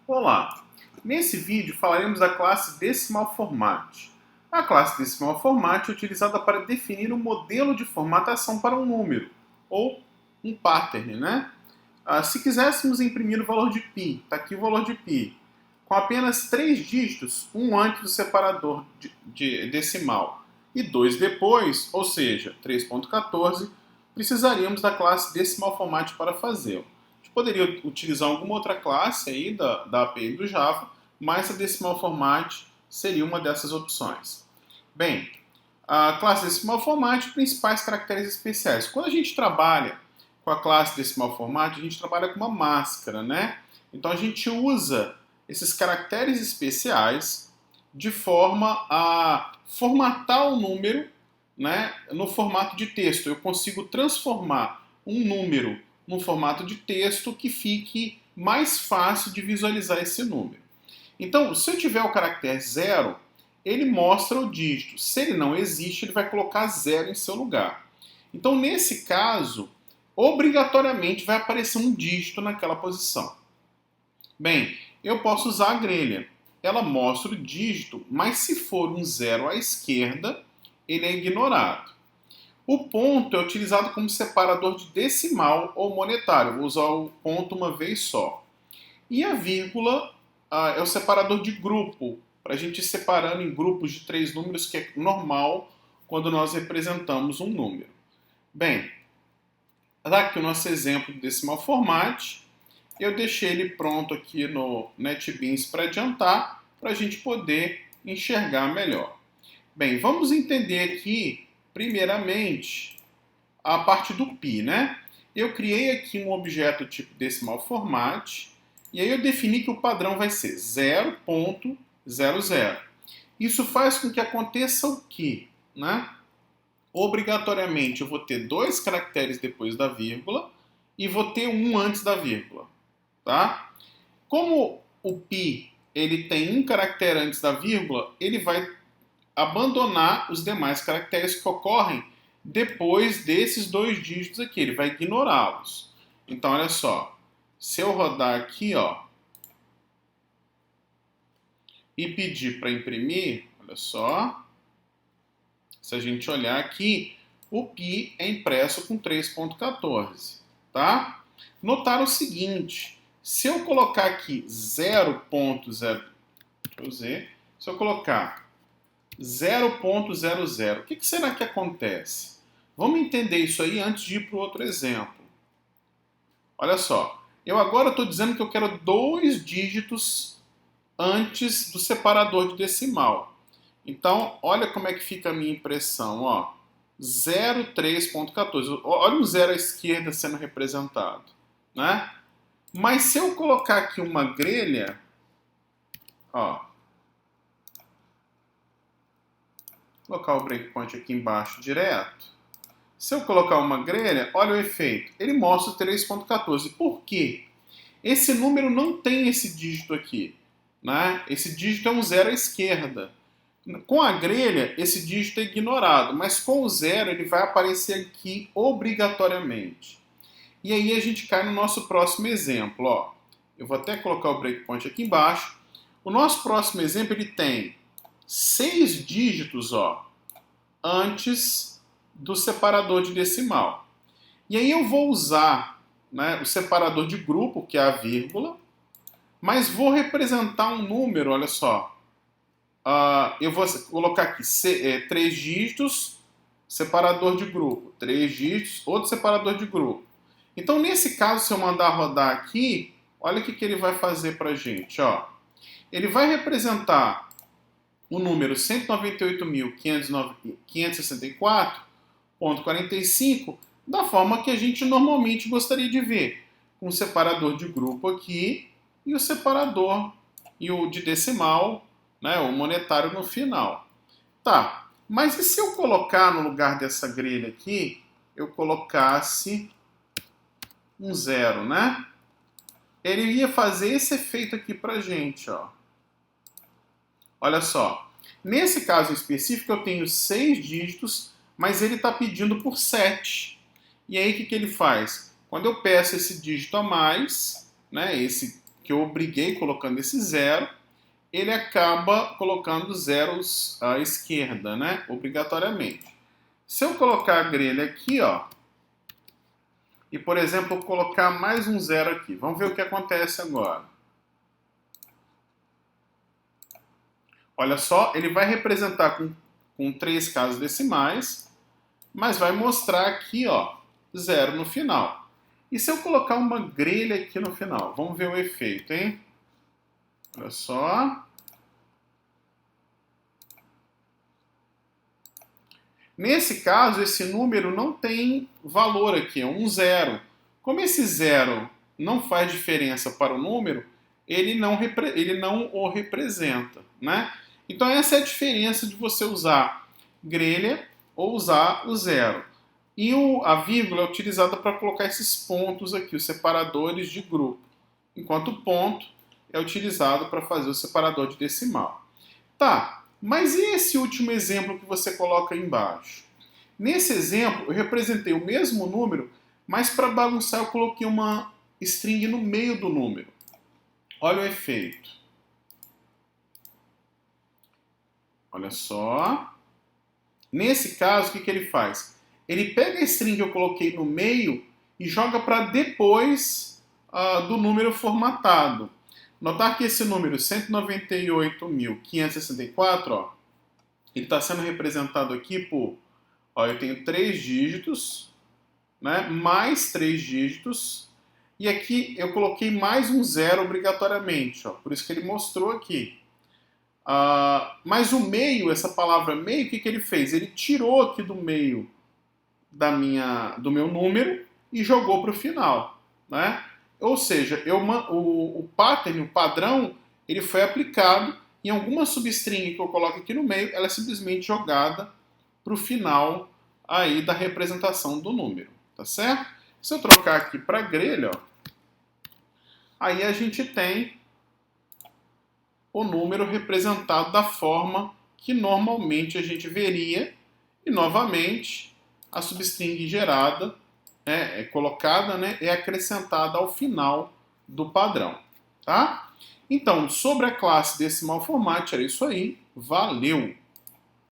Olá! Nesse vídeo falaremos da classe Decimal Format. A classe Decimal Format é utilizada para definir um modelo de formatação para um número, ou um pattern, né? Se quiséssemos imprimir o valor de π, está aqui o valor de π, com apenas 3 dígitos, um antes do separador de decimal e 2 depois, ou seja, 3.14, precisaríamos da classe Decimal Format para fazê-lo. A gente poderia utilizar alguma outra classe aí da API do Java, mas a Decimal Format seria uma dessas opções. Bem, a classe Decimal Format, principais caracteres especiais. Quando a gente trabalha com a classe Decimal Format, a gente trabalha com uma máscara, né? Então a gente usa esses caracteres especiais de forma a formatar o número, né, no formato de texto. Eu consigo transformar um número no formato de texto que fique mais fácil de visualizar esse número. Então, se eu tiver o caractere 0, ele mostra o dígito. Se ele não existe, ele vai colocar 0 em seu lugar. Então, nesse caso, obrigatoriamente vai aparecer um dígito naquela posição. Bem, eu posso usar a grelha. Ela mostra o dígito, mas se for um 0 à esquerda, ele é ignorado. O ponto é utilizado como separador de decimal ou monetário. Vou usar o ponto uma vez só. E a vírgula é o separador de grupo, para a gente ir separando em grupos de 3 números, que é normal quando nós representamos um número. Bem, dá aqui o nosso exemplo de decimal format. Eu deixei ele pronto aqui no NetBeans para adiantar, para a gente poder enxergar melhor. Bem, vamos entender aqui, primeiramente, a parte do π, né? Eu criei aqui um objeto tipo decimal format, e aí eu defini que o padrão vai ser 0.00. Isso faz com que aconteça o quê? Né? Obrigatoriamente eu vou ter 2 caracteres depois da vírgula e vou ter um antes da vírgula. Tá? Como o π ele tem um caractere antes da vírgula, ele vai abandonar os demais caracteres que ocorrem depois desses 2 dígitos aqui. Ele vai ignorá-los. Então, olha só. Se eu rodar aqui, ó, e pedir para imprimir, olha só. Se a gente olhar aqui, o π é impresso com 3.14, tá? Notar o seguinte, se eu colocar aqui 0.0, se eu colocar 0.00, o que será que acontece? Vamos entender isso aí antes de ir para o outro exemplo. Olha só, eu agora estou dizendo que eu quero 2 dígitos antes do separador de decimal. Então, olha como é que fica a minha impressão, ó. 0,3.14. Olha o 0 à esquerda sendo representado, né? Mas se eu colocar aqui uma grelha, ó, vou colocar o breakpoint aqui embaixo direto. Se eu colocar uma grelha, olha o efeito. Ele mostra o 3.14. Por quê? Esse número não tem esse dígito aqui, né? Esse dígito é um 0 à esquerda. Com a grelha, esse dígito é ignorado, mas com o 0 ele vai aparecer aqui obrigatoriamente. E aí a gente cai no nosso próximo exemplo. Ó. Eu vou até colocar o breakpoint aqui embaixo. O nosso próximo exemplo ele tem 6 dígitos, ó, antes do separador de decimal. E aí eu vou usar, né, o separador de grupo, que é a vírgula, mas vou representar um número, olha só. Eu vou colocar aqui 3 dígitos, separador de grupo. 3 dígitos, outro separador de grupo. Então, nesse caso, se eu mandar rodar aqui, olha o que ele vai fazer para a gente. Ó. Ele vai representar o número 198.564.45 da forma que a gente normalmente gostaria de ver. Com o separador de grupo aqui e o separador e o de decimal, né, o monetário no final. Tá, mas e se eu colocar no lugar dessa grelha aqui, eu colocasse um 0, né? Ele ia fazer esse efeito aqui pra gente, ó. Olha só. Nesse caso específico eu tenho 6 dígitos, mas ele está pedindo por 7. E aí o que ele faz? Quando eu peço esse dígito a mais, né, esse que eu obriguei colocando esse zero, ele acaba colocando zeros à esquerda, né? Obrigatoriamente. Se eu colocar a grelha aqui, ó, e, por exemplo, colocar mais um zero aqui, vamos ver o que acontece agora. Olha só, ele vai representar com 3 casas decimais, mas vai mostrar aqui, ó, zero no final. E se eu colocar uma grelha aqui no final? Vamos ver o efeito, hein? Olha só. Nesse caso, esse número não tem valor aqui, é um zero. Como esse zero não faz diferença para o número, ele não o representa, né? Então essa é a diferença de você usar grelha ou usar o zero. E a vírgula é utilizada para colocar esses pontos aqui, os separadores de grupo, enquanto o ponto é utilizado para fazer o separador de decimal. Tá, mas e esse último exemplo que você coloca aí embaixo? Nesse exemplo, eu representei o mesmo número, mas para bagunçar eu coloquei uma string no meio do número. Olha o efeito. Olha só. Nesse caso, o que ele faz? Ele pega a string que eu coloquei no meio e joga para depois do número formatado. Notar que esse número 198.564, ó, ele está sendo representado aqui por, ó, eu tenho 3 dígitos, né, mais 3 dígitos, e aqui eu coloquei mais um zero obrigatoriamente, ó, por isso que ele mostrou aqui. Mas o meio, essa palavra meio, o que ele fez? Ele tirou aqui do meio do meu número e jogou para o final, né? Ou seja, o pattern, o padrão, ele foi aplicado em alguma substring que eu coloco aqui no meio, ela é simplesmente jogada para o final aí da representação do número, tá certo? Se eu trocar aqui para grelha, ó, aí a gente tem o número representado da forma que normalmente a gente veria, e novamente a substring gerada é colocada, né, é acrescentada ao final do padrão, tá? Então, sobre a classe Decimal Format era isso aí. Valeu!